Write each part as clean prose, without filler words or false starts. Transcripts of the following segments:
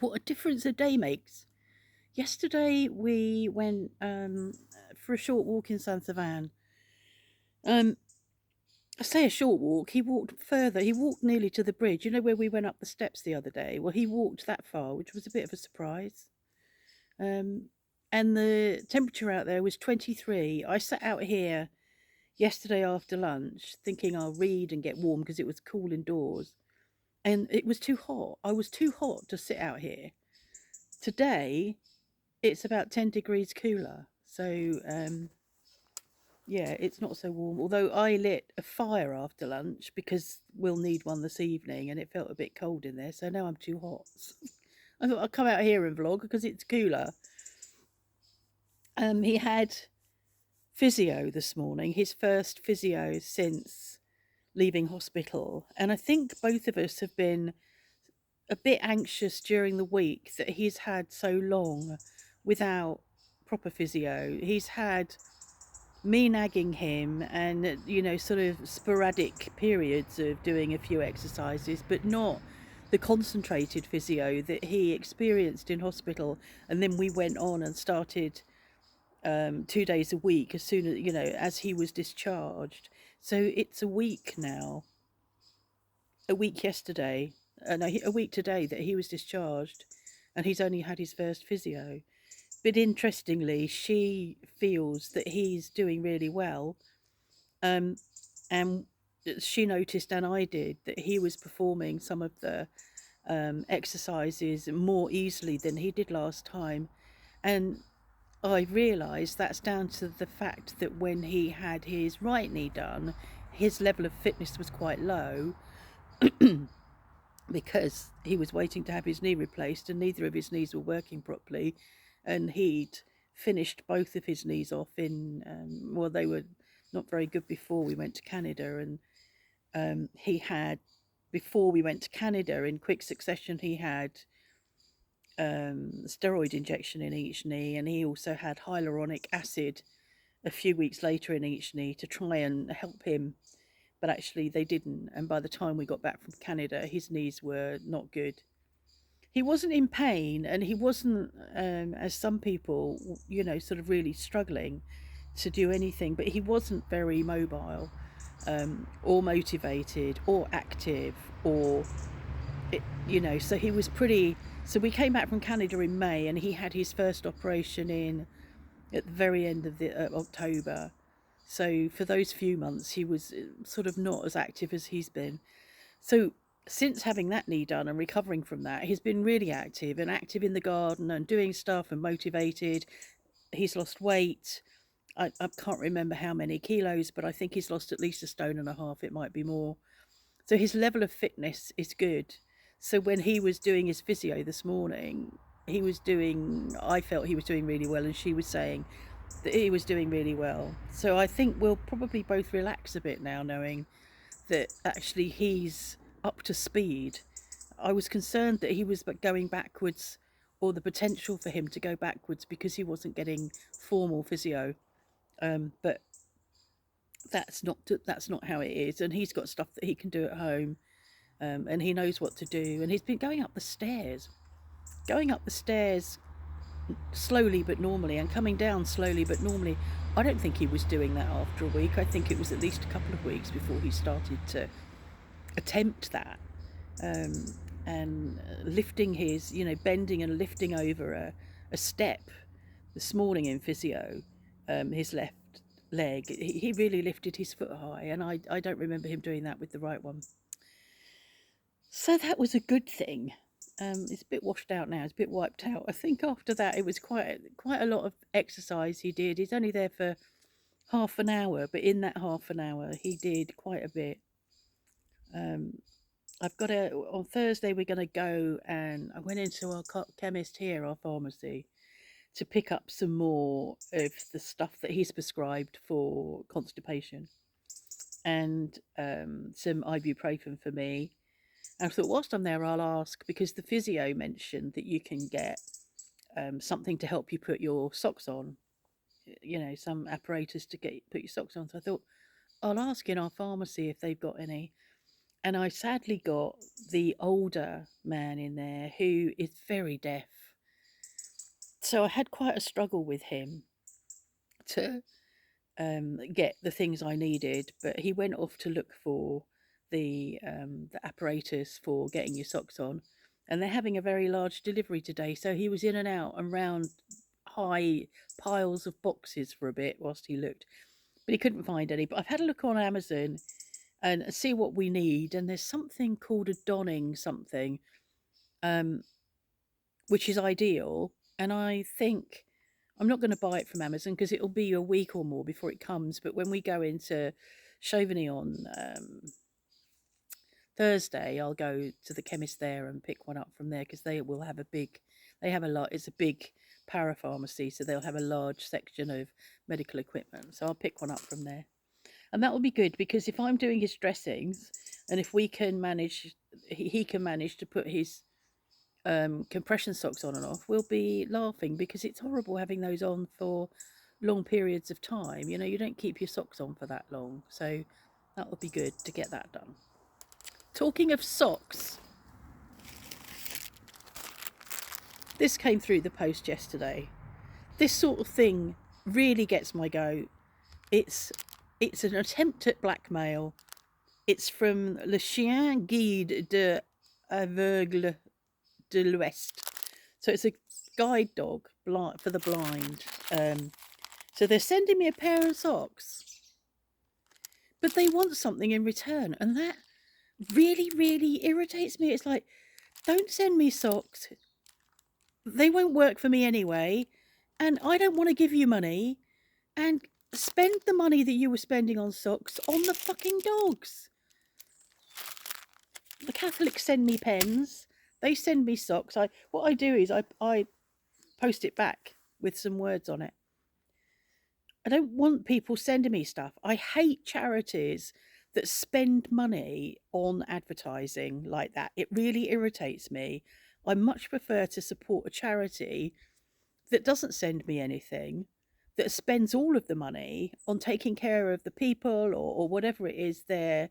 What a difference a day makes. Yesterday we went for a short walk in San Savan. Um, I say a short walk. He walked further. He walked nearly to the bridge. You know where we went up the steps the other day? Well, he walked that far, which was a bit of a surprise. Um, and the temperature out there was 23. I sat out here yesterday after lunch thinking I'll read and get warm because it was cool indoors. And it was too hot. I was too hot to sit out here. Today, it's about 10 degrees cooler. So, yeah, it's not so warm. Although I lit a fire after lunch because we'll need one this evening and it felt a bit cold in there. So now I'm too hot. I thought I'd come out here and vlog because it's cooler. He had physio this morning, his first physio since leaving hospital. And I think both of us have been a bit anxious during the week that he's had so long without proper physio. He's had me nagging him and, sort of sporadic periods of doing a few exercises, but not the concentrated physio that he experienced in hospital. And then we went on and started 2 days a week as soon as he was discharged. So it's a week now, a week yesterday, no, a week today that he was discharged, and he's only had his first physio. But interestingly, she feels that he's doing really well, and she noticed, and I did, that he was performing some of the exercises more easily than he did last time, and I realised that's down to the fact that when he had his right knee done, his level of fitness was quite low because he was waiting to have his knee replaced and neither of his knees were working properly. And he'd finished both of his knees off well, they were not very good before we went to Canada. And he had, before we went to Canada, in quick succession, he had steroid injection in each knee, and he also had hyaluronic acid a few weeks later in each knee to try and help him, but actually they didn't. And by the time we got back from Canada, his knees were not good. He wasn't in pain, and he wasn't, as some people, sort of really struggling to do anything, but he wasn't very mobile, or motivated or active, or so he was pretty. So we came back from Canada in May, and he had his first operation in at the very end of the October. So for those few months, he was sort of not as active as he's been. So since having that knee done and recovering from that, he's been really active in the garden and doing stuff and motivated. He's lost weight. I can't remember how many kilos, but I think he's lost at least 1.5 stone. It might be more. So his level of fitness is good. So when he was doing his physio this morning, I felt he was doing really well, and she was saying that he was doing really well. So I think we'll probably both relax a bit now, knowing that actually he's up to speed. I was concerned that he was going backwards, or the potential for him to go backwards, because he wasn't getting formal physio. But that's not how it is, and he's got stuff that he can do at home, and he knows what to do. And he's been going up the stairs slowly but normally, and coming down slowly but normally. I don't think he was doing that after a week. I think it was at least a couple of weeks before he started to attempt that. And lifting his, bending and lifting over a step this morning in physio, his left leg, he really lifted his foot high, and I don't remember him doing that with the right one. So that was a good thing. It's a bit washed out now. It's a bit wiped out. I think after that it was quite a lot of exercise he did. He's only there for half an hour, but in that half an hour he did quite a bit. On Thursday we're going to go, and I went into our chemist here, our pharmacy, to pick up some more of the stuff that he's prescribed for constipation, and some ibuprofen for me. And I thought, whilst I'm there, I'll ask, because the physio mentioned that you can get something to help you put your socks on, some apparatus to put your socks on. So I thought, I'll ask in our pharmacy if they've got any. And I sadly got the older man in there who is very deaf. So I had quite a struggle with him to get the things I needed, but he went off to look for the apparatus for getting your socks on, and they're having a very large delivery today. So he was in and out and round high piles of boxes for a bit whilst he looked, but he couldn't find any. But I've had a look on Amazon and see what we need, and there's something called a donning something, um, which is ideal. And I think I'm not going to buy it from Amazon because it'll be a week or more before it comes. But when we go into Chauvigny on Thursday, I'll go to the chemist there and pick one up from there because they will have a big, they have a lot, it's a big parapharmacy, so they'll have a large section of medical equipment. So I'll pick one up from there. And that will be good because if I'm doing his dressings and if we can manage, he can manage to put his compression socks on and off, we'll be laughing because it's horrible having those on for long periods of time. You know, you don't keep your socks on for that long. So that will be good to get that done. Talking of socks, this came through the post yesterday. This sort of thing really gets my goat. It's an attempt at blackmail. It's from Le Chien Guide de Aveugle de l'Ouest. So it's a guide dog for the blind. So they're sending me a pair of socks, but they want something in return, and that really, really irritates me. It's like, don't send me socks. They won't work for me anyway, and I don't want to give you money. And spend the money that you were spending on socks on the fucking dogs. The Catholics send me pens. They send me socks. What I do is I post it back with some words on it. I don't want people sending me stuff. I hate charities that spend money on advertising like that. It really irritates me. I much prefer to support a charity that doesn't send me anything, that spends all of the money on taking care of the people or whatever it is they're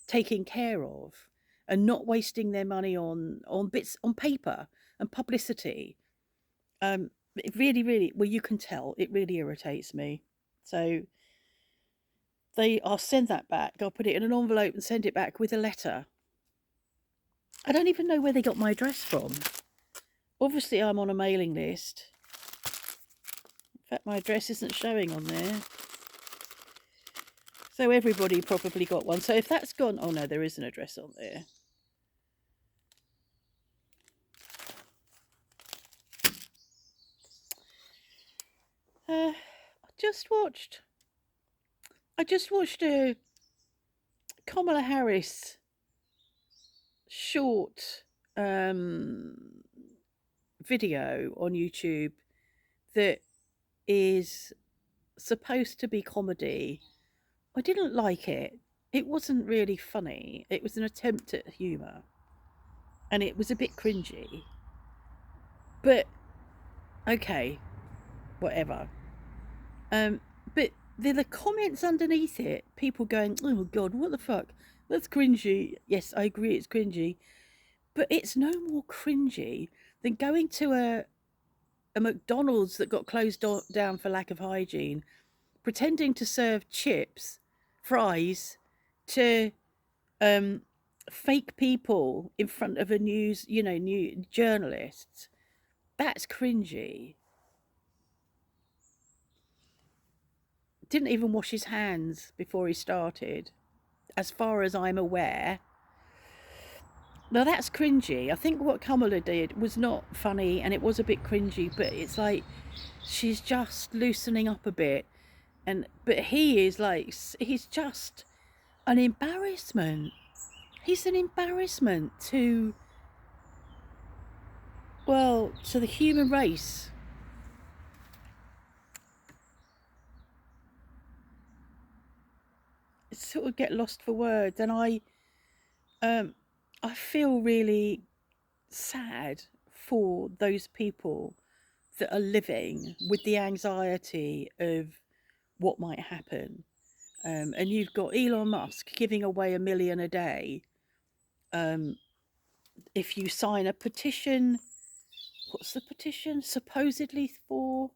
taking care of, and not wasting their money on bits on paper and publicity. It really, really, well, you can tell it really irritates me. So I'll send that back. I'll put it in an envelope and send it back with a letter. I don't even know where they got my address from. Obviously, I'm on a mailing list. In fact, my address isn't showing on there. So everybody probably got one. So if that's gone, oh no, there is an address on there. I just watched a Kamala Harris short video on YouTube that is supposed to be comedy. I didn't like it. It wasn't really funny. It was an attempt at humour, and it was a bit cringy. But okay, whatever. But the comments underneath it, people going, "Oh God, what the fuck? That's cringy." Yes, I agree, it's cringy, but it's no more cringy than going to a McDonald's that got closed down for lack of hygiene, pretending to serve chips, fries, to fake people in front of a new journalists. That's cringy. Didn't even wash his hands before he started, as far as I'm aware. Now that's cringy. I think what Kamala did was not funny, and it was a bit cringy, but it's like she's just loosening up a bit. But he is like, he's just an embarrassment. He's an embarrassment to the human race. It's sort of get lost for words, and I feel really sad for those people that are living with the anxiety of what might happen. And you've got Elon Musk giving away $1 million a day if you sign a petition, what's the petition supposedly for?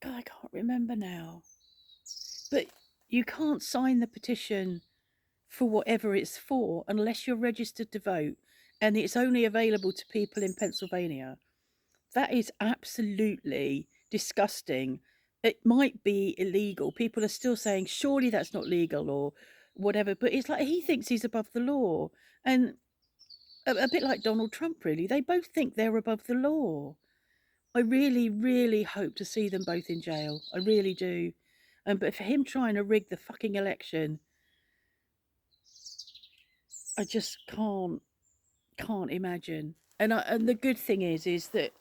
God, I can't remember now. But you can't sign the petition for whatever it's for unless you're registered to vote, and it's only available to people in Pennsylvania. That is absolutely disgusting. It might be illegal. People are still saying, surely that's not legal or whatever. But it's like he thinks he's above the law. And a bit like Donald Trump, really. They both think they're above the law. I really, really hope to see them both in jail. I really do. But for him trying to rig the fucking election, I just can't imagine. And the good thing is that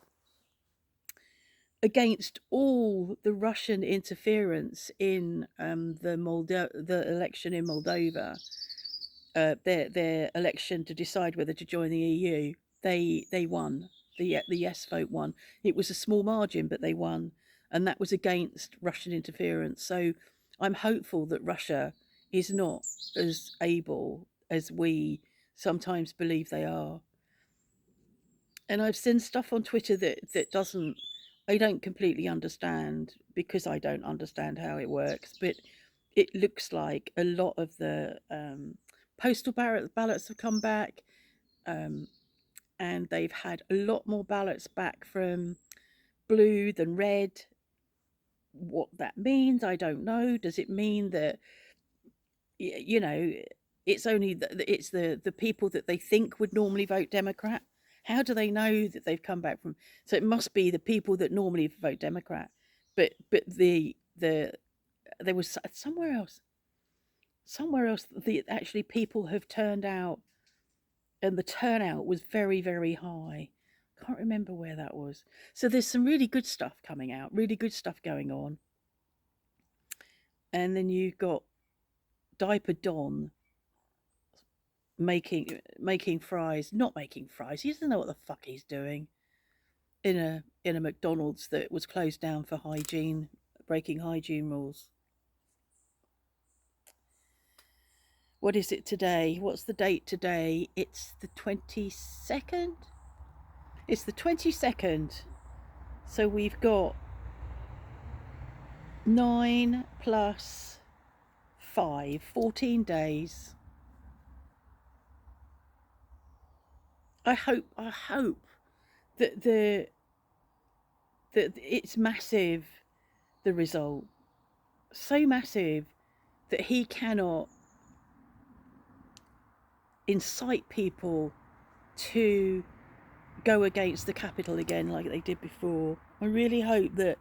against all the Russian interference in the election in Moldova, their election to decide whether to join the EU, they won. The yes vote won. It was a small margin, but they won, and that was against Russian interference. So I'm hopeful that Russia is not as able as we sometimes believe they are. And I've seen stuff on Twitter that doesn't, I don't completely understand because I don't understand how it works, but it looks like a lot of the postal ballots have come back, um, and they've had a lot more ballots back from blue than red. What that means, I don't know. Does it mean that you know it's only it's the people that they think would normally vote Democrat? How do they know that they've come back from? So it must be the people that normally vote Democrat, but the there was somewhere else the actually people have turned out, and the turnout was very, very high. Can't remember where that was. So there's some really good stuff coming out, really good stuff going on. And then you've got Diaper Don making fries, not making fries. He doesn't know what the fuck he's doing in a McDonald's that was closed down for hygiene, breaking hygiene rules. What is it today? What's the date today? It's the 22nd. It's the 22nd. So we've got 9 plus 5, 14 days. I hope that that it's massive, the result. So massive that he cannot incite people to go against the capital again like they did before. I really hope that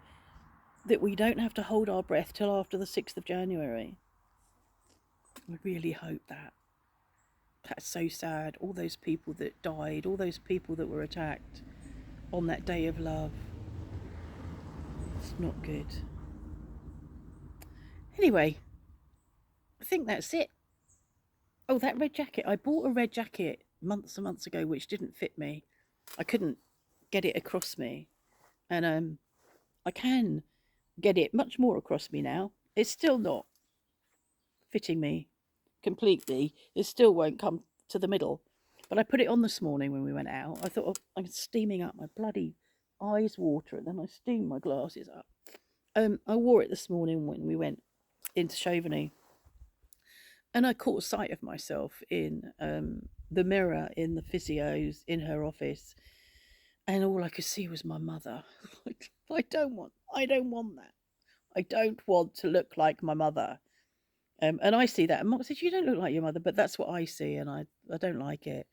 we don't have to hold our breath till after the 6th of January. I really hope that. That's so sad. All those people that died, all those people that were attacked on that day of love. It's not good. Anyway, I think that's it. Oh, that red jacket. I bought a red jacket months and months ago, which didn't fit me. I couldn't get it across me. And I can get it much more across me now. It's still not fitting me completely. It still won't come to the middle. But I put it on this morning when we went out. I thought, oh, I'm steaming up, my bloody eyes water, and then I steamed my glasses up. I wore it this morning when we went into Chauvigny, and I caught sight of myself in the mirror in the physio's in her office, and all I could see was my mother. I don't want that. I don't want to look like my mother. And I see that. And Mark says, "You don't look like your mother," but that's what I see, and I don't like it.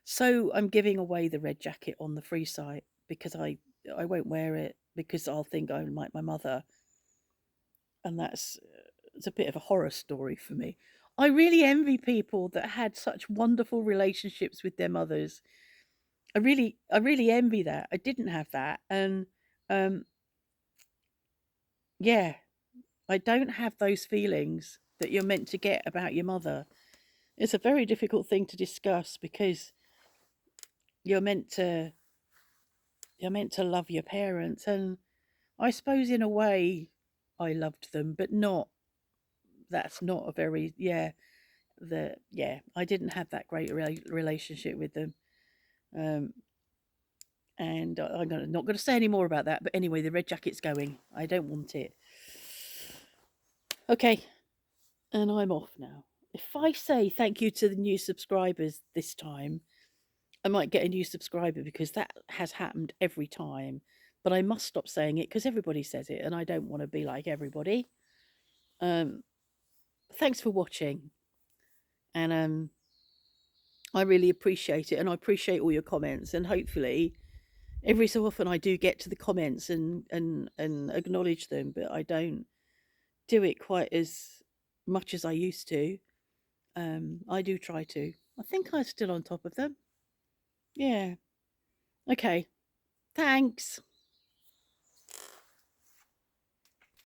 So I'm giving away the red jacket on the free site because I won't wear it because I'll think I'm like my mother, and that's it's a bit of a horror story for me. I really envy people that had such wonderful relationships with their mothers. I really envy that. I didn't have that, and um, yeah, I don't have those feelings that you're meant to get about your mother. It's a very difficult thing to discuss because you're meant to you're meant to love your parents, and I suppose in a way I loved them, but not. that's not a very, I didn't have that great relationship with them. Um, and not going to say any more about that. But anyway, the red jacket's going. I don't want it. Okay, and I'm off now. If I say thank you to the new subscribers this time, I might get a new subscriber because that has happened every time. But I must stop saying it because everybody says it, and I don't want to be like everybody. Um, Thanks for watching, and I really appreciate it, and I appreciate all your comments, and hopefully every so often I do get to the comments and acknowledge them, but I don't do it quite as much as I used to. I do try to. I think I'm still on top of them. Yeah. Okay. Thanks.